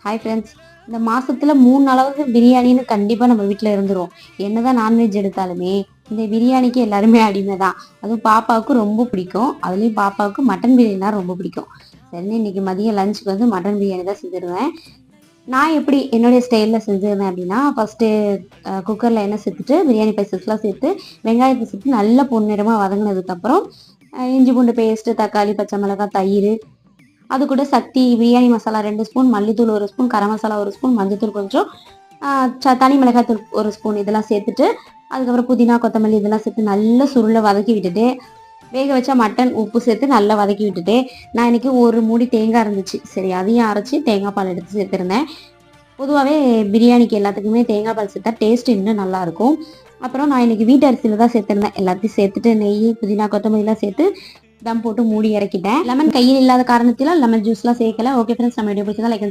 Hi friends. இந்த மாசத்துல 3 நாளாவது பிரியாணின்னு கண்டிப்பா நம்ம வீட்ல இருந்துரும். என்னதான் நான்வெஜ் எடுத்தாலுமே இந்த பிரியாணிக்கு எல்லாருமே அடிமை தான். அதுவும் பாப்பாவுக்கு ரொம்ப பிடிக்கும். அதுலயும் பாப்பாவுக்கு மட்டன் பிரியாணினா ரொம்ப பிடிக்கும். சரின்னு இன்னைக்கு மதியம் லஞ்சுக்கு வந்து மட்டன் பிரியாணி தான் செஞ்சிருவேன். நான் எப்படி என்னுடைய ஸ்டைல்ல செஞ்சிருந்தேன் அப்படின்னா, ஃபர்ஸ்ட்டு குக்கர்ல எண்ணெய் சேர்த்துட்டு பிரியாணி ஸ்பைசஸ்லாம் சேர்த்து வெங்காயத்தை சேர்த்து நல்லா பொன்னிறமா வதங்கினதுக்கப்புறம் இஞ்சி பூண்டு பேஸ்ட்டு, தக்காளி, பச்சை மிளகாய், தயிர், அது கூட சக்தி பிரியாணி மசாலா 2 ஸ்பூன், மல்லித்தூள் 1 ஸ்பூன், கரம் மசாலா 1 ஸ்பூன், மஞ்சத்தூள் கொஞ்சம், தனி மிளகாய்த்தூள் 1 ஸ்பூன் இதெல்லாம் சேர்த்துட்டு, அதுக்கப்புறம் புதினா, கொத்தமல்லி இதெல்லாம் சேர்த்து நல்லா சுருள வதக்கி விட்டுட்டு, வேக வச்ச மட்டன் உப்பு சேர்த்து நல்லா வதக்கி விட்டுட்டு, நான் இன்னைக்கு 1 மூடி தேங்காய் இருந்துச்சு. சரி அதையும் அரைச்சு தேங்காய் பால் எடுத்து சேர்த்துருந்தேன். பொதுவாகவே பிரியாணிக்கு எல்லாத்துக்குமே தேங்காய் பால் சேர்த்தா டேஸ்ட் இன்னும் நல்லாயிருக்கும். அப்புறம் நான் இன்னைக்கு வீட்டு அரிசியில் தான் சேர்த்துருந்தேன். எல்லாத்தையும் சேர்த்துட்டு நெய், புதினா, கொத்தமல்லிலாம் சேர்த்து தம் போட்டு மூடி இறக்கிட்டேன். லெமன் கையில் இல்லாத காரணத்தில லெமன் ஜூஸ்லாம் சேர்க்கல. ஓகே ஃப்ரெண்ட்ஸ், நம்ம வீடியோ பிடிச்சதா லைக்